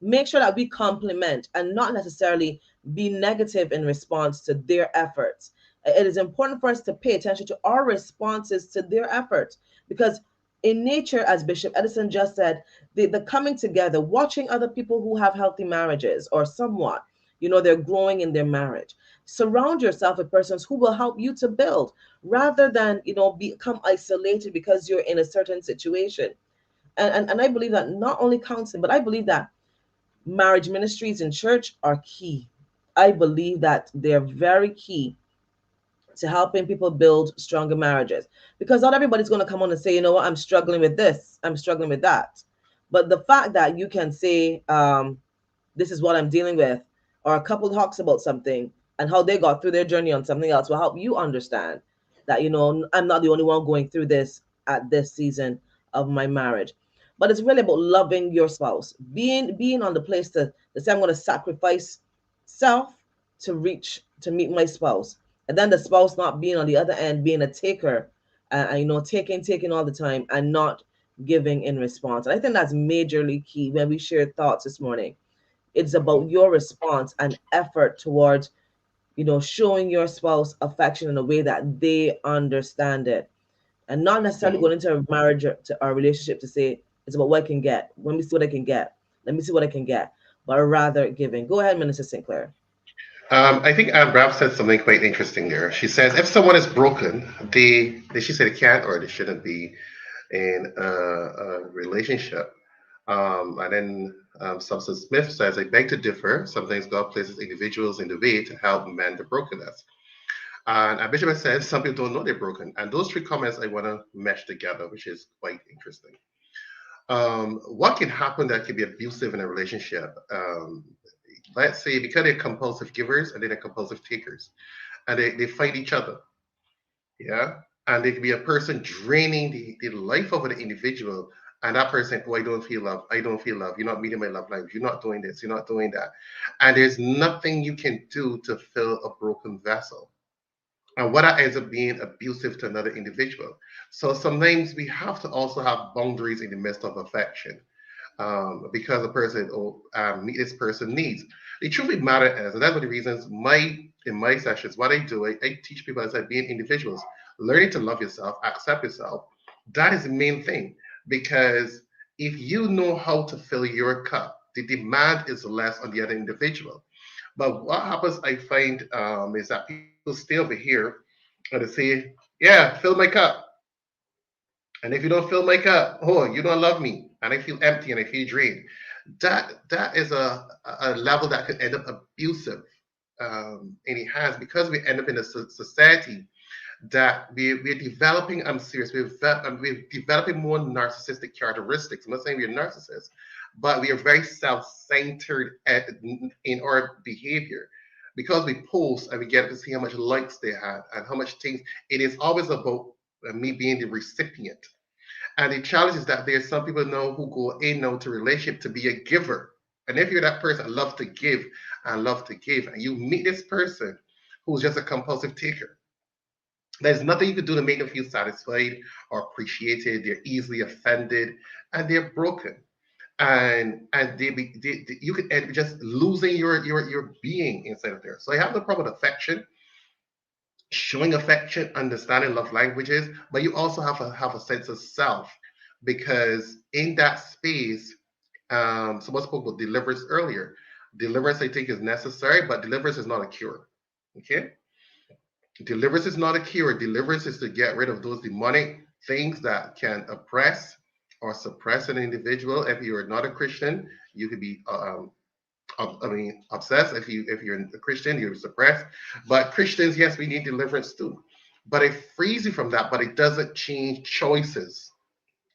Make sure that we compliment and not necessarily be negative in response to their efforts. It is important for us to pay attention to our responses to their efforts, because in nature, as Bishop Edison just said, the coming together, watching other people who have healthy marriages or somewhat, they're growing in their marriage. Surround yourself with persons who will help you to build rather than, become isolated because you're in a certain situation. And I believe that not only counseling, but I believe that marriage ministries in church are key. I believe that they're very key to helping people build stronger marriages, because not everybody's going to come on and say, what, I'm struggling with this, I'm struggling with that. But the fact that you can say, this is what I'm dealing with, or a couple talks about something and how they got through their journey on something else will help you understand. that, you know, I'm not the only one going through this at this season of my marriage. But it's really about loving your spouse, being on the place to say I'm going to sacrifice self to meet my spouse, and then the spouse not being on the other end, being a taker, and you know, taking all the time and not giving in response. And I think that's majorly key when we share thoughts this morning. It's about your response and effort towards, you know, showing your spouse affection in a way that they understand it, and not necessarily going into a marriage or to our relationship to say it's about what I can get. Let me see what I can get. Let me see what I can get. But rather giving. Go ahead, Minister Sinclair. I think Anne Braff said something quite interesting there. She says if someone is broken, she said they can't or they shouldn't be in a relationship. And then Substance Smith says, I beg to differ. Sometimes God places individuals in the way to help mend the brokenness. And Bishop has said some people don't know they're broken. And those three comments I want to mesh together, which is quite interesting. What can happen that can be abusive in a relationship? Let's say because they're compulsive givers and then they're compulsive takers, and they fight each other. Yeah. And it could be a person draining the life of an individual, and that person, oh, I don't feel love. I don't feel love. You're not meeting my love life. You're not doing this. You're not doing that. And there's nothing you can do to fill a broken vessel. And what that ends up being abusive to another individual. So sometimes we have to also have boundaries in the midst of affection. Because a person meet this person needs. The truth of the matter is, and that's one of the reasons in my sessions, what I do, I teach people as being individuals, learning to love yourself, accept yourself. That is the main thing. Because if you know how to fill your cup, the demand is less on the other individual. But what happens, I find, is that people stay over here and they say, yeah, fill my cup. And if you don't fill my cup, oh, you don't love me. And I feel empty and I feel drained. That is a level that could end up abusive. And it has, because we end up in a society that we're developing, I'm serious, we're developing more narcissistic characteristics. I'm not saying we're narcissists, but we are very self-centered in our behavior. Because we post and we get to see how much likes they had and how much things, it is always about me being the recipient. And the challenge is that there's some people now who go in now to relationship to be a giver. And if you're that person, love to give and love to give, and you meet this person who's just a compulsive taker, there's nothing you can do to make them feel satisfied or appreciated. They're easily offended and they're broken. And you could end up just losing your being inside of there. So I have no problem with affection, showing affection, understanding love languages, but you also have a sense of self, because in that space, someone spoke about deliverance earlier. Deliverance, I think, is necessary, but deliverance is not a cure. Okay, deliverance is not a cure. Deliverance is to get rid of those demonic things that can oppress or suppress an individual. If you are not a Christian, you could be obsessed. If you're a Christian, you're suppressed. But Christians, yes, we need deliverance too. But it frees you from that, but it doesn't change choices.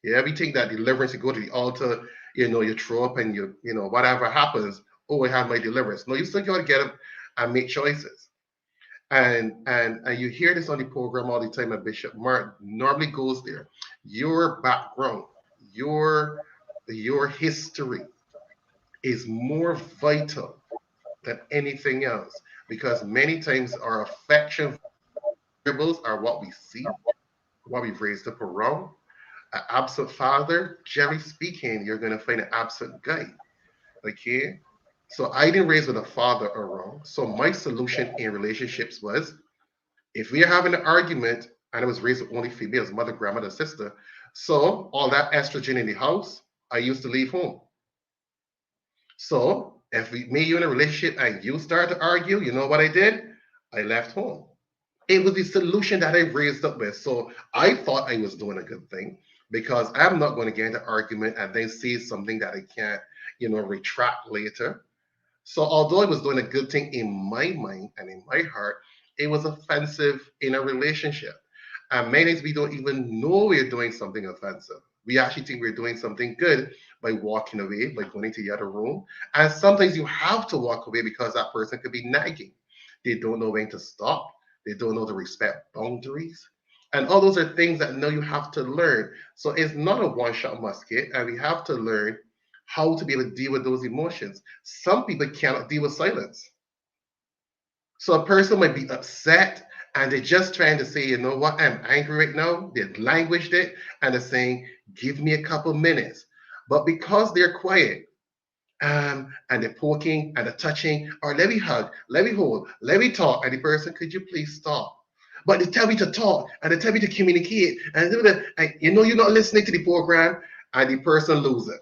Yeah, we think that deliverance, you go to the altar, you throw up and whatever happens, oh, I have my deliverance. No, you still got to get up and make choices. And you hear this on the program all the time, and Bishop Mark normally goes there. Your background, your history is more vital than anything else, because many times our affection variables are what we see, what we've raised up around. An absent father, generally speaking, you're going to find an absent guy. Okay? So I didn't raise with a father around. So my solution in relationships was, if we are having an argument, and I was raised with only females, mother, grandmother, sister, so all that estrogen in the house, I used to leave home. So if you in a relationship and you start to argue, you know what I did? I left home. It was the solution that I raised up with. So I thought I was doing a good thing, because I'm not going to get into argument and then say something that I can't, retract later. So although I was doing a good thing in my mind and in my heart, it was offensive in a relationship. And many times we don't even know we're doing something offensive. We actually think we're doing something good by walking away, by going to the other room. And sometimes you have to walk away because that person could be nagging. They don't know when to stop. They don't know to respect boundaries. And all those are things that now you have to learn. So it's not a one-shot musket, and we have to learn how to be able to deal with those emotions. Some people cannot deal with silence. So a person might be upset and they're just trying to say, you know what, I'm angry right now. They languaged it and they're saying, give me a couple minutes. But because they're quiet, and they're poking and they're touching, or let me hug, let me hold, let me talk, and the person, could you please stop? But they tell me to talk and they tell me to communicate, and you know you're not listening to the program, and the person loses it.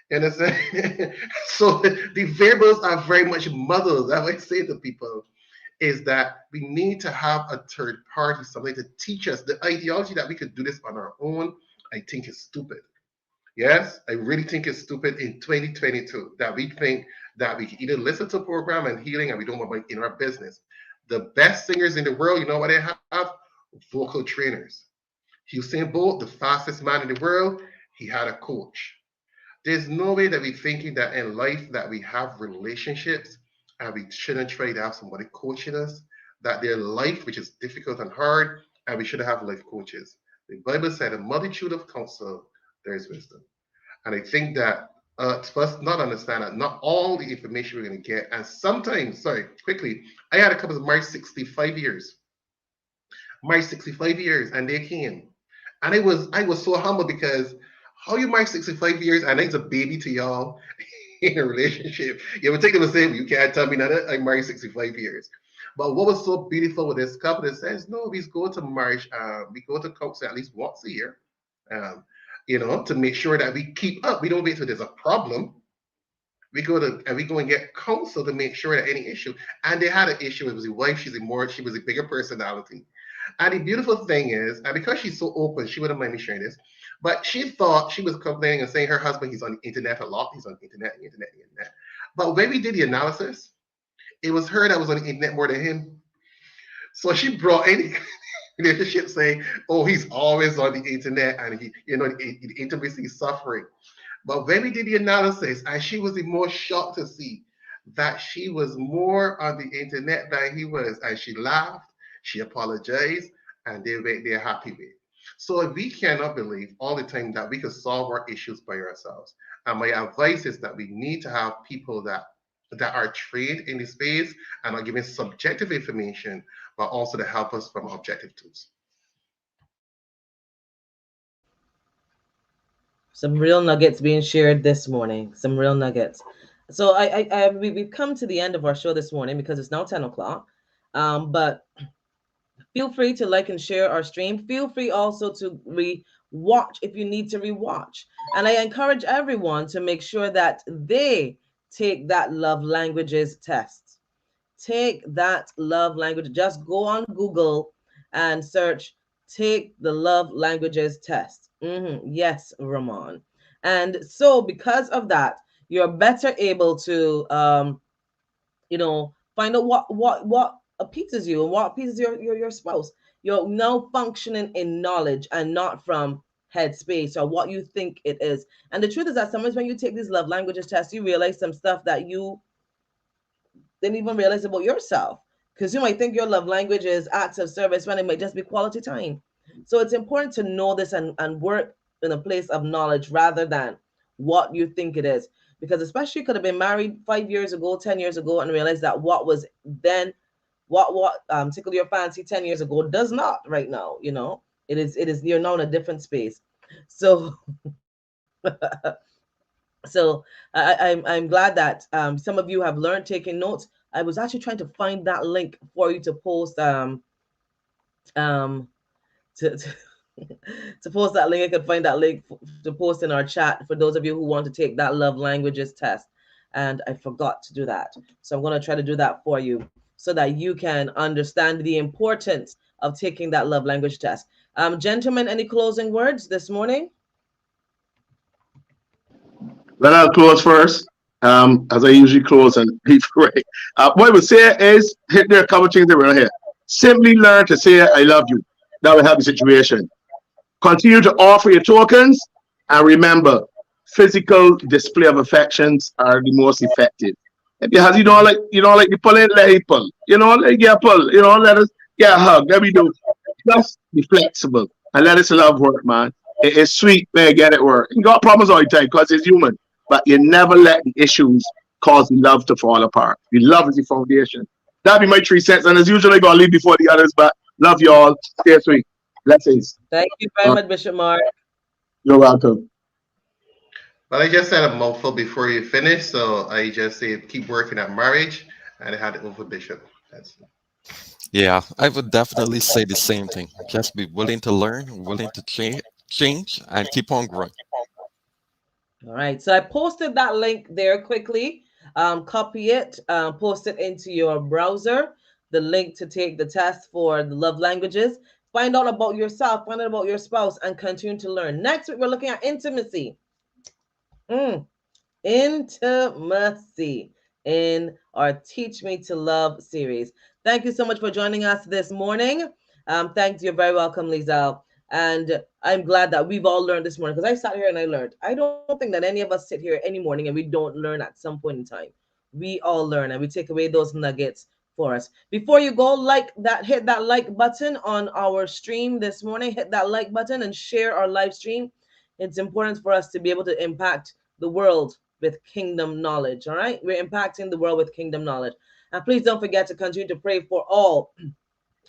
You understand? So the variables are very much muddled. I would say to people is that we need to have a third party, somebody to teach us. The ideology that we could do this on our own, I think is stupid. Yes, I really think it's stupid in 2022 that we think that we can either listen to a program and healing and we don't want to in our business. The best singers in the world, you know what they have? Vocal trainers. Usain Bolt, the fastest man in the world, he had a coach. There's no way that we're thinking that in life that we have relationships and we shouldn't try to have somebody coaching us, that their life, which is difficult and hard, and we should have life coaches. The Bible said, a multitude of counsel, there is wisdom. And I think that first not understand that not all the information we're going to get. And sometimes, sorry, quickly, I had a couple of married 65 years. Married 65 years, and they came. And I was so humble because how you married 65 years and it's a baby to y'all in a relationship. You would take them and say, you can't tell me that I'm married 65 years. But what was so beautiful with this couple that says, no, we go to marriage, we go to counseling at least once a year. You know, to make sure that we keep up. We don't wait till there's a problem. We go and get counsel to make sure that any issue. And they had an issue. It was the wife. She was a bigger personality. And the beautiful thing is, and because she's so open, she wouldn't mind me sharing this. But she thought she was complaining and saying her husband, he's on the internet a lot. He's on the internet. But when we did the analysis, it was her that was on the internet more than him. So she brought any relationship saying, oh, he's always on the internet and he, you know, the intimacy is suffering. But when we did the analysis, and she was the most shocked to see that she was more on the internet than he was. And she laughed, she apologized, and they're happy with it. So we cannot believe all the time that we can solve our issues by ourselves. And my advice is that we need to have people that are trained in the space and are giving subjective information, but also to help us from objective tools. Some real nuggets being shared this morning. Some real nuggets. So we've come to the end of our show this morning because it's now 10 o'clock. But feel free to like and share our stream. Feel free also to re-watch if you need to re-watch. And I encourage everyone to make sure that they take that love languages test. Take that love language. Just go on Google and search, take the love languages test. Yes, Ramon. And so because of that, you're better able to, find out what appeases you and what appeases your spouse. You're now functioning in knowledge and not from headspace or what you think it is. And the truth is that sometimes when you take these love languages tests, you realize some stuff that you didn't even realize about yourself, because you might think your love language is acts of service when it might just be quality time. So it's important to know this and work in a place of knowledge rather than what you think it is, because especially you could have been married 5 years ago, 10 years ago, and realize that what was then, what tickled your fancy 10 years ago does not right now. You know, it is you're now in a different space. So so I'm glad that some of you have learned taking notes. I was actually trying to find that link for you to post to post that link. I could find that link to post in our chat for those of you who want to take that love languages test, and I forgot to do that. So I'm going to try to do that for you so that you can understand the importance of taking that love language test. Gentlemen, any closing words this morning? Well, I'll close first, as I usually close and be free. What I would say is, there are a couple of things around here. Simply learn to say, I love you. That will help the situation. Continue to offer your tokens, and remember, physical display of affections are the most effective. If you don't like the pulling, let it pull. Let it get pull. Let us get a hug. Let me do. Just be flexible and let us love work, man. It's sweet, man, get it work. You got problems all the time because it's human, but you never let the issues cause the love to fall apart. The love is the foundation. That'd be my 3 cents. And as usual, I gotta leave before the others, but love you all. Stay sweet. Blessings. Thank you very much, Bishop Mark. You're welcome. Well, I just said a mouthful before you finish, so I just say keep working at marriage, and I had it over Bishop. That's Yeah, I would definitely say the same thing. Just be willing to learn, willing to change, and keep on growing. All right, so I posted that link there quickly. Copy it, post it into your browser. The link to take the test for the love languages. Find out about yourself, find out about your spouse, and continue to learn. Next week, we're looking at intimacy. Intimacy in our Teach Me to Love series. Thank you so much for joining us this morning. Thanks, you're very welcome, Lizelle. And I'm glad that we've all learned this morning because I sat here and I learned. I don't think that any of us sit here any morning and we don't learn at some point in time. We all learn and we take away those nuggets for us. Before you go, hit that like button on our stream this morning. Hit that like button and share our live stream. It's important for us to be able to impact the world with kingdom knowledge. All right, we're impacting the world with kingdom knowledge. And please don't forget to continue to pray for all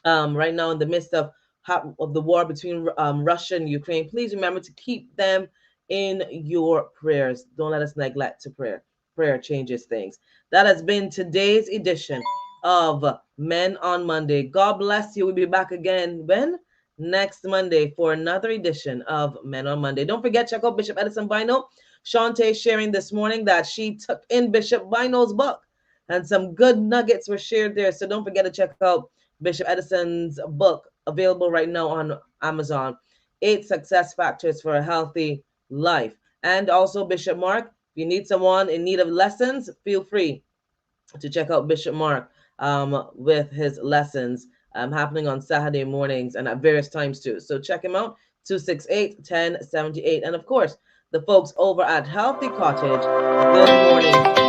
right now in the midst of the war between Russia and Ukraine. Please remember to keep them in your prayers. Don't let us neglect to prayer. Prayer changes things. That has been today's edition of Men on Monday. God bless you. We'll be back again next Monday for another edition of Men on Monday. Don't forget, check out Bishop Edison Bino. Shante sharing this morning that she took in Bishop Bino's book and some good nuggets were shared there. So don't forget to check out Bishop Edison's book, available right now on Amazon, 8 Success Factors for a Healthy Life. And also Bishop Mark, if you need someone in need of lessons, feel free to check out Bishop Mark with his lessons happening on Saturday mornings and at various times too. So check him out, 268-1078. And of course, the folks over at Healthy Cottage, good morning.